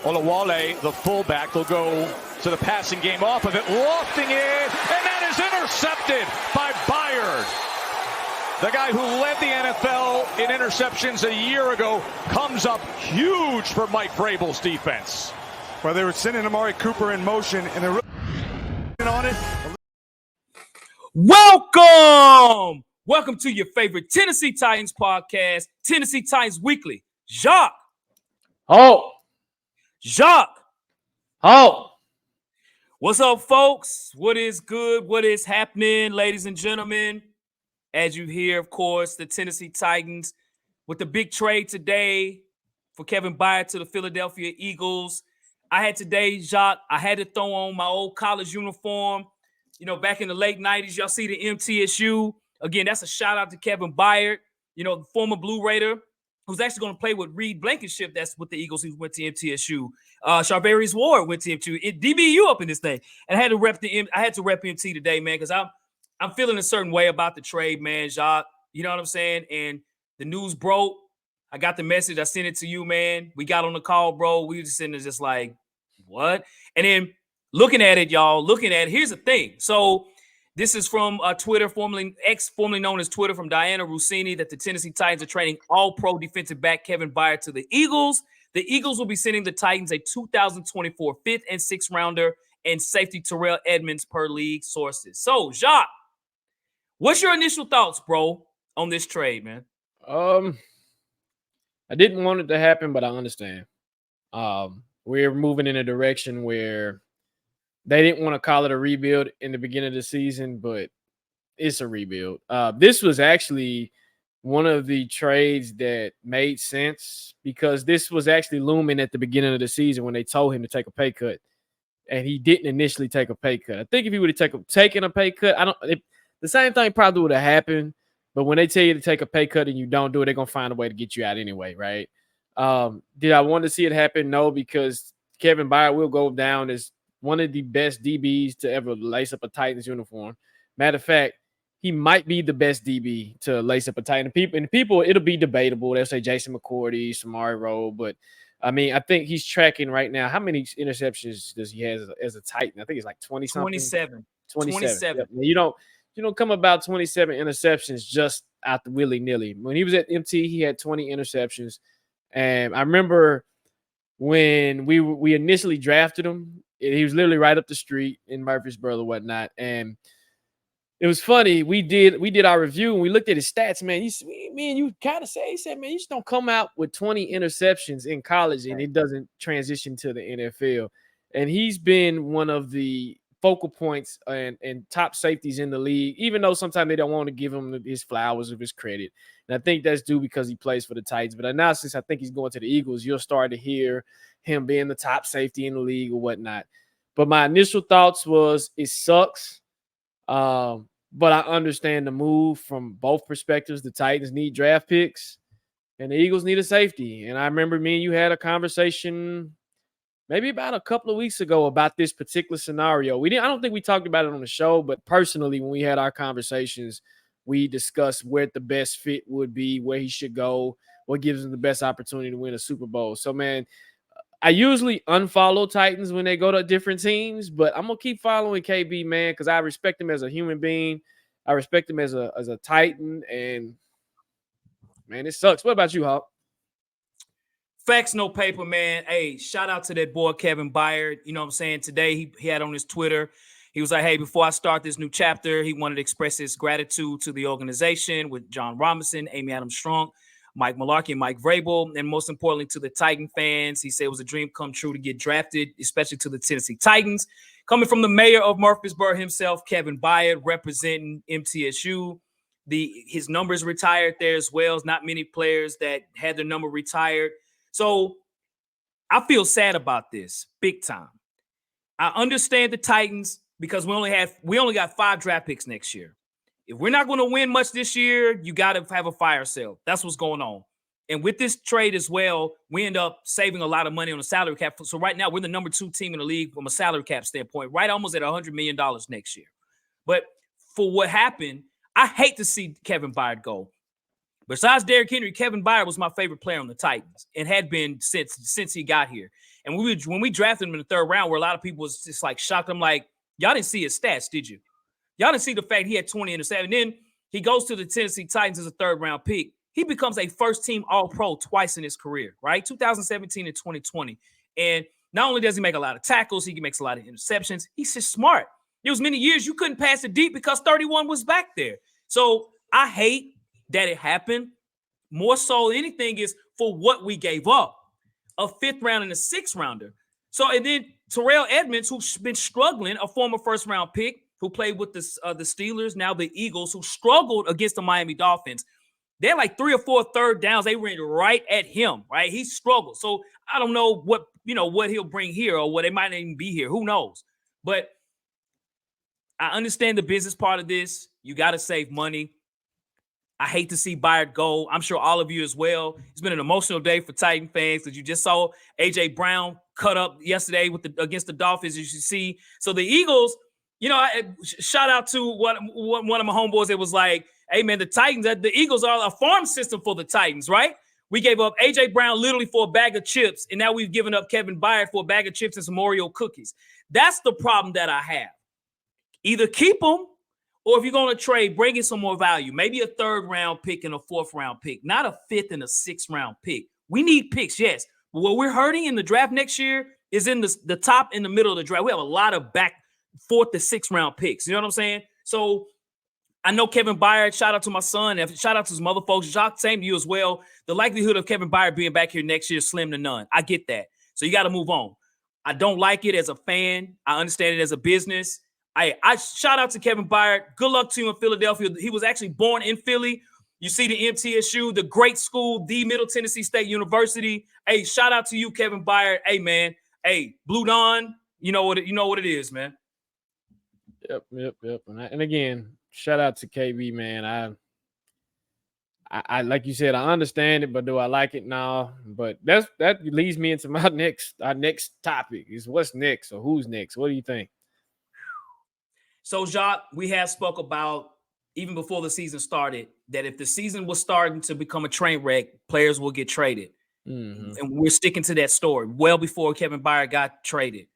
Olawale, the fullback, will go to the passing game off of it, lofting it, and that is intercepted by Byard. The guy who led the NFL in interceptions a year ago comes up huge for Mike Vrabel's defense. Well, they were sending Amari Cooper in motion, and they're on it. Welcome to your favorite Tennessee Titans podcast, Tennessee Titans Weekly. Jacques. What's up, folks? What is good? What is happening, ladies and gentlemen? As you hear, of course, the Tennessee Titans with the big trade today for Kevin Byer to the Philadelphia Eagles. I had to throw on my old college uniform. You know, back in the late 90s, y'all see the MTSU. Again, that's a shout out to Kevin Byard, you know, the former Blue Raider, who's actually going to play with Reed Blankenship. That's with the Eagles, who went to MTSU. Charvarius Ward went to MTSU. DBU up in this thing. And I had to rep MT today, man, because I'm feeling a certain way about the trade, man, Jacques. You know what I'm saying? And the news broke. I got the message. I sent it to you, man. We got on the call, bro. We were just sitting there just like, what? And then looking at it, here's the thing. So this is from Twitter, formerly known as Twitter, from Diana Rossini, that the Tennessee Titans are trading all-pro defensive back Kevin Byer to the Eagles. The Eagles will be sending the Titans a 2024 5th and 6th rounder and safety Terrell Edmonds, per league sources. So, Jacques, what's your initial thoughts, bro, on this trade, man? I didn't want it to happen, but I understand. We're moving in a direction where they didn't want to call it a rebuild in the beginning of the season, but it's a rebuild. This was actually one of the trades that made sense because this was actually looming at the beginning of the season when they told him to take a pay cut, and he didn't initially take a pay cut. I think if he would have taken a pay cut, the same thing probably would have happened. But when they tell you to take a pay cut and you don't do it, they're going to find a way to get you out anyway, right? Did I want to see it happen? No, because Kevin Byer will go down as one of the best DBs to ever lace up a Titans uniform. Matter of fact, he might be the best DB to lace up a Titan. People, it'll be debatable. They'll say Jason McCourty, Samari Rowe, but I mean, I think he's tracking right now. How many interceptions does he have as a Titan? I think it's like 20-something. 27. Yeah, you don't come about 27 interceptions just out the willy-nilly. When he was at MT, he had 20 interceptions. And I remember when we initially drafted him, he was literally right up the street in Murfreesboro or whatnot. And it was funny. We did our review and we looked at his stats, man. Me and you kind of he said, man, you just don't come out with 20 interceptions in college and it doesn't transition to the NFL. And he's been one of the focal points and top safeties in the league, even though sometimes they don't want to give him his flowers of his credit. And I think that's due because he plays for the Titans. But now since I think he's going to the Eagles, you'll start to hear him being the top safety in the league or whatnot. But my initial thoughts was it sucks. But I understand the move from both perspectives. The Titans need draft picks and the Eagles need a safety. And I remember me and you had a conversation maybe about a couple of weeks ago about this particular scenario. I don't think we talked about it on the show, but personally, when we had our conversations, we discussed where the best fit would be, where he should go, what gives him the best opportunity to win a Super Bowl. So, man, I usually unfollow Titans when they go to different teams, but I'm going to keep following KB, man, because I respect him as a human being. I respect him as a Titan, and, man, it sucks. What about you, Hawk? Facts, no paper, man. Hey, shout out to that boy, Kevin Byard. You know what I'm saying? Today, he had on his Twitter, he was like, hey, before I start this new chapter, he wanted to express his gratitude to the organization with John Robinson, Amy Adams-Strunk, Mike Mularkey, and Mike Vrabel, and most importantly to the Titan fans. He said it was a dream come true to get drafted, especially to the Tennessee Titans. Coming from the mayor of Murfreesboro himself, Kevin Byard, representing MTSU. His numbers retired there as well. There's not many players that had their number retired. So I feel sad about this big time. I understand the Titans because we only got 5 draft picks next year. If we're not going to win much this year, you got to have a fire sale. That's what's going on. And with this trade as well, we end up saving a lot of money on the salary cap. So right now we're the number 2 team in the league from a salary cap standpoint, right almost at $100 million next year. But for what happened, I hate to see Kevin Byard go. Besides Derrick Henry, Kevin Byer was my favorite player on the Titans and had been since he got here. And when we drafted him in the third round, where a lot of people was just like shocked, I'm like, y'all didn't see his stats, did you? Y'all didn't see the fact he had 20 interceptions. And then he goes to the Tennessee Titans as a third-round pick. He becomes a first-team All-Pro twice in his career, right? 2017 and 2020. And not only does he make a lot of tackles, he makes a lot of interceptions. He's just smart. There was many years you couldn't pass it deep because 31 was back there. So I hate that it happened. More so than anything is for what we gave up. A fifth round and a sixth rounder. So, and then Terrell Edmonds, who's been struggling, a former first-round pick, who played with the Steelers, now the Eagles, who struggled against the Miami Dolphins. They're like 3 or 4 third downs. They ran right at him, right? He struggled. So I don't know what he'll bring here or what they might not even be here. Who knows? But I understand the business part of this. You got to save money. I hate to see Byard go. I'm sure all of you as well. It's been an emotional day for Titan fans because you just saw A.J. Brown cut up yesterday against the Dolphins, as you see. So the Eagles, shout out to one of my homeboys that was like, hey, man, the Titans, the Eagles are a farm system for the Titans, right? We gave up A.J. Brown literally for a bag of chips, and now we've given up Kevin Byard for a bag of chips and some Oreo cookies. That's the problem that I have. Either keep them, or if you're going to trade, bring in some more value. Maybe a third-round pick and a fourth-round pick, not a fifth and a sixth-round pick. We need picks, yes. But what we're hurting in the draft next year is in the top and the middle of the draft. We have a lot of back fourth to sixth round picks. You know what I'm saying? So I know Kevin Byard, shout out to my son, and shout out to some other folks. Jacques, same to you as well. The likelihood of Kevin Byard being back here next year is slim to none. I get that. So you got to move on. I don't like it as a fan. I understand it as a business. I shout out to Kevin Byard. Good luck to him in Philadelphia. He was actually born in Philly. You see the MTSU, the great school, the Middle Tennessee State University. Hey, shout out to you, Kevin Byard. Hey, man. Hey, Blue Dawn, you know what it is, man. Yep. And again, shout out to KB, man. I like you said, I understand it, but do I like it? No. But that leads me into our next topic is what's next or who's next. What do you think? So, Jacques, we have spoke about, even before the season started, that if the season was starting to become a train wreck, players will get traded. Mm-hmm. And we're sticking to that story well before Kevin Byard got traded.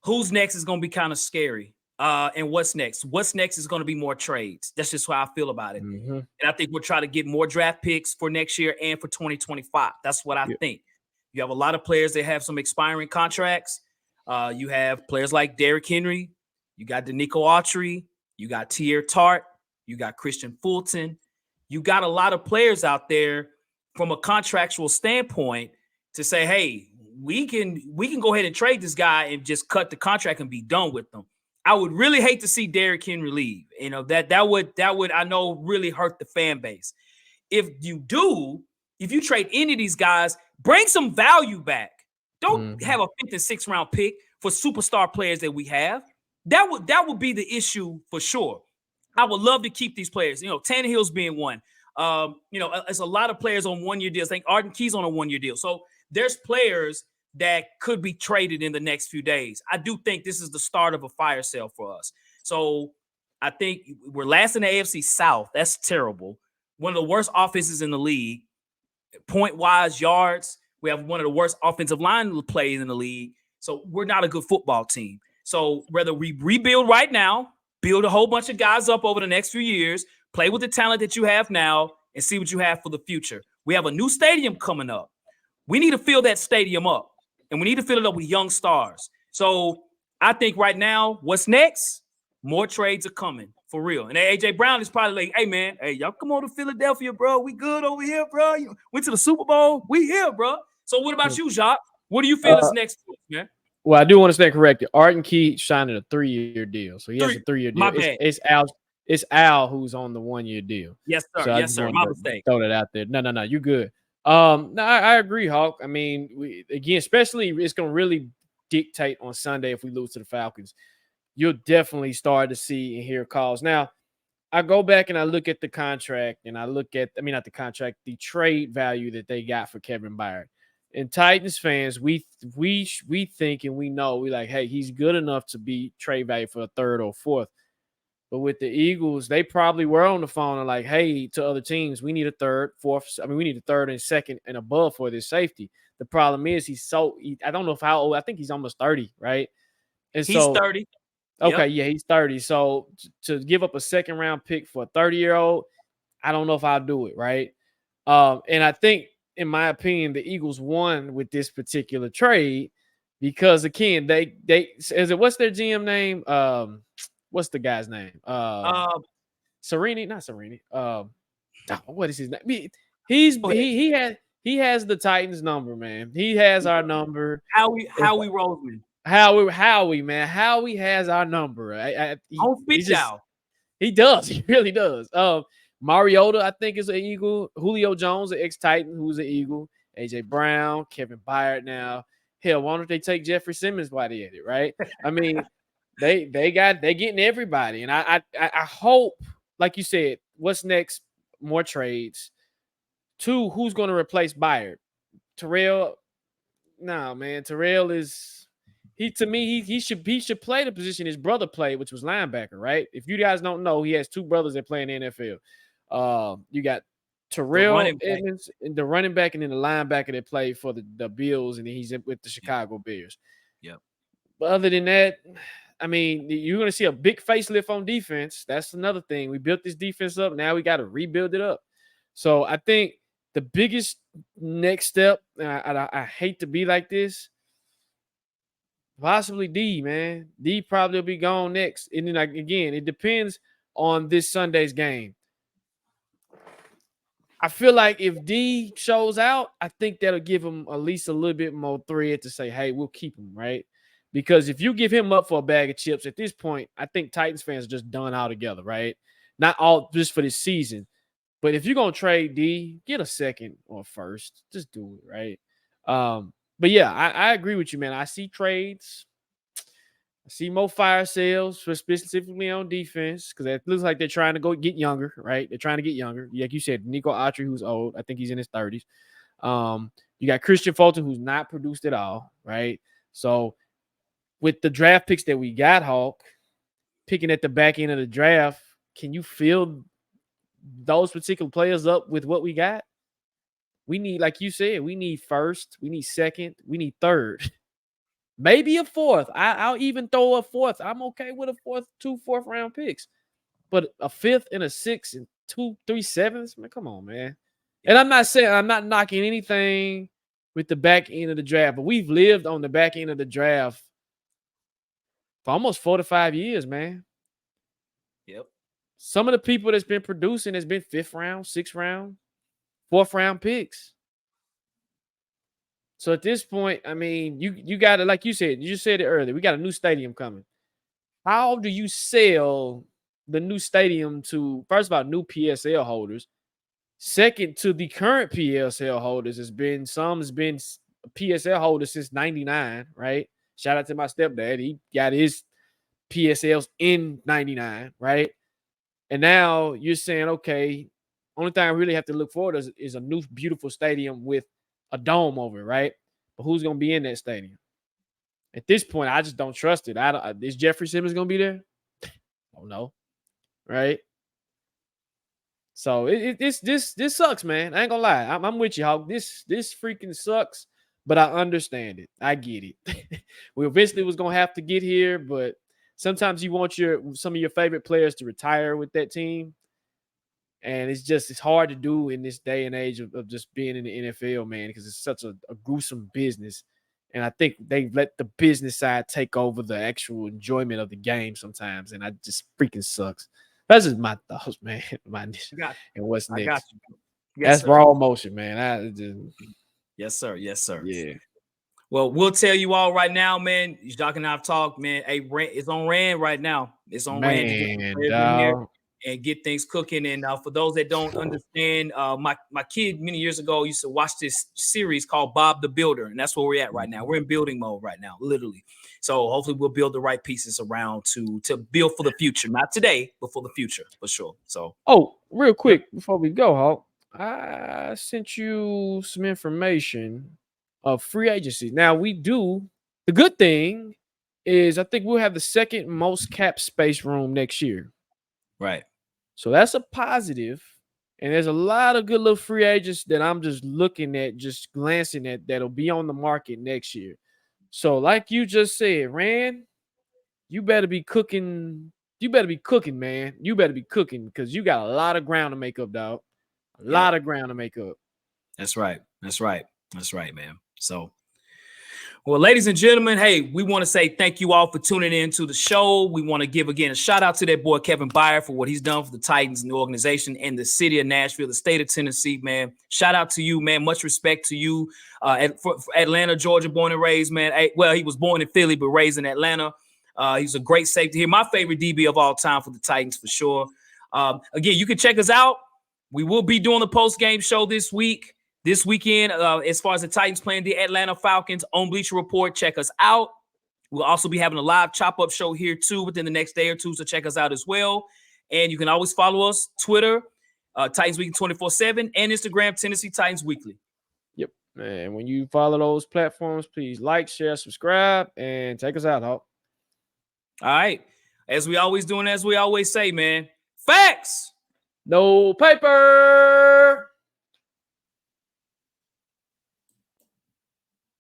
Who's next is going to be kind of scary. And what's next? What's next is going to be more trades. That's just how I feel about it. Mm-hmm. And I think we'll try to get more draft picks for next year and for 2025. That's what I think. You have a lot of players that have some expiring contracts. You have players like Derrick Henry. You got Danico Autry. You got Tier Tart. You got Christian Fulton. You got a lot of players out there from a contractual standpoint to say, hey, we can go ahead and trade this guy and just cut the contract and be done with them. I would really hate to see Derrick Henry leave. You know, that would I know really hurt the fan base. If you trade any of these guys, bring some value back. Don't have a 5th and 6th round pick for superstar players that we have. That would be the issue for sure. I would love to keep these players. You know, Tannehill's being one. It's a lot of players on 1-year deals. I think Arden Key's on a 1-year deal. So there's players that could be traded in the next few days. I do think this is the start of a fire sale for us. So I think we're last in the AFC South. That's terrible. One of the worst offenses in the league. Point-wise, yards. We have one of the worst offensive line plays in the league. So we're not a good football team. So whether we rebuild right now, build a whole bunch of guys up over the next few years, play with the talent that you have now, and see what you have for the future. We have a new stadium coming up. We need to fill that stadium up, and we need to fill it up with young stars. So I think right now, what's next? More trades are coming, for real. And A.J. Brown is probably like, hey, man, hey, y'all come on to Philadelphia, bro. We good over here, bro. You went to the Super Bowl. We here, bro. So what about you, Jacques? What do you feel is next, man? Well, I do want to stay corrected. Arden Key signing a 3-year deal. So he has a 3-year deal. My bad. It's Al who's on the 1-year deal. Yes, sir. So yes, sir. My mistake. Throw that out there. No, you good. No, I agree, Hawk. I mean, especially it's going to really dictate on Sunday if we lose to the Falcons. You'll definitely start to see and hear calls. Now, I go back and I look at the contract and I look at, the trade value that they got for Kevin Byard. And Titans fans, we think and we know, we like, hey, he's good enough to be trade value for a 3rd or 4th. But with the Eagles, they probably were on the phone and like, hey, to other teams, we need a third, fourth. I mean, we need a third and second and above for this safety. The problem is I don't know if how old. I think he's almost 30, right? And He's so 30. okay, Yep. yeah, he's 30. So to give up a second round pick for a 30-year-old, I don't know if I'll do it, right? And I think, in my opinion, the Eagles won with this particular trade because again, what's their GM name? What's the guy's name? Serini, not Serini. What is his name? He has the Titans number, man. He has our number. Howie Roseman. Howie, man. Howie has our number. He does. He really does. Mariota, I think, is an Eagle. Julio Jones, an ex-Titan, who's an Eagle. AJ Brown, Kevin Byard now. Hell, why don't they take Jeffrey Simmons while they at it, right? I mean, they getting everybody. And I hope, like you said, what's next? More trades. 2, who's going to replace Byard? Terrell? No, man. Terrell is he should play the position his brother played, which was linebacker, right? If you guys don't know, he has 2 brothers that play in the NFL. You got Terrell Edmonds, the running back, and then the linebacker that played for the Bills, and then he's with the Chicago Bears. Yep. But other than that, I mean, you're going to see a big facelift on defense. That's another thing. We built this defense up. Now we got to rebuild it up. So I think the biggest next step, I hate to be like this, possibly D, man. D probably will be gone next. And then, like, again, it depends on this Sunday's game. I feel like if D shows out, I think that'll give him at least a little bit more thread to say, hey, we'll keep him, right? Because if you give him up for a bag of chips at this point, I think Titans fans are just done altogether, right? Not all just for this season. But if you're going to trade D, get a second or first. Just do it, right? But yeah, I agree with you, man. I see trades. I see more fire sales, specifically on defense, because it looks like they're trying to go get younger, right? They're trying to get younger. Like you said, Nico Autry, who's old. I think he's in his 30s. You got Christian Fulton, who's not produced at all, right? So with the draft picks that we got, Hawk, picking at the back end of the draft, can you fill those particular players up with what we got? We need, like you said, we need first, we need second, we need third. Maybe a fourth. I'll even throw a fourth. I'm okay with a 2 fourth-round picks. But a fifth and a sixth and 2, 3 sevenths, man, come on, man. And I'm not knocking anything with the back end of the draft, but we've lived on the back end of the draft for almost 4 to 5 years, man. Yep. Some of the people that's been producing has been 5th round, 6th round, 4th round picks. So at this point, I mean, you got to, like you said, you just said it earlier, we got a new stadium coming. How do you sell the new stadium to, first of all, new PSL holders? Second, to the current PSL holders, has been PSL holders since 99, right? Shout out to my stepdad. He got his PSLs in 99, right? And now you're saying, okay, only thing I really have to look forward to is a new beautiful stadium with a dome over it, right? But who's going to be in that stadium? At this point, I just don't trust it. Is Jeffrey Simmons going to be there? I don't know, right? So this sucks, man. I ain't gonna lie. I'm with you, Hawk. This freaking sucks, but I understand it. I get it. We eventually was gonna have to get here, but sometimes you want some of your favorite players to retire with that team. And it's hard to do in this day and age of just being in the NFL, man, because it's such a gruesome business. And I think they let the business side take over the actual enjoyment of the game sometimes. And it just freaking sucks. That's just my thoughts, man. And what's next? I got you. Yes, that's raw emotion, man. Yes, sir. Yes, sir. Yeah. Well, we'll tell you all right now, man. Doc and I've talked, man. Hey, it's on Rand right now. It's on Rand to get the players in here and get things cooking. And for those that don't understand, my kid many years ago used to watch this series called Bob the Builder, and that's where we're at right now. We're in building mode right now, literally. So hopefully we'll build the right pieces around to build for the future, not today, but for the future, for sure. So, real quick before we go, Hawk, I sent you some information of free agency. Now the good thing is I think we'll have the second most cap space room next year. Right. So that's a positive. And there's a lot of good little free agents that I'm just looking at, just glancing at, that'll be on the market next year. So, like you just said, Rand, you better be cooking. You better be cooking, man. You better be cooking because you got a lot of ground to make up, dog. A lot of ground to make up. That's right. That's right. That's right, man. So, well, ladies and gentlemen, hey, we want to say thank you all for tuning in to the show. We want to give again a shout out to that boy Kevin Byer for what he's done for the Titans and the organization and the city of Nashville, the state of Tennessee, man. Shout out to you, man. Much respect to you. For Atlanta, Georgia, born and raised, man. Well, he was born in Philly, but raised in Atlanta. He's a great safety here. My favorite DB of all time for the Titans, for sure. Again, you can check us out. We will be doing the post-game show this weekend, as far as the Titans playing the Atlanta Falcons on Bleacher Report. Check us out. We'll also be having a live chop-up show here, too, within the next day or two, so check us out as well. And you can always follow us, Twitter, Titans Weekly 24/7, and Instagram, Tennessee Titans Weekly. Yep. And when you follow those platforms, please like, share, subscribe, and take us out, Hawk. All right. As we always do and as we always say, man, facts! No paper!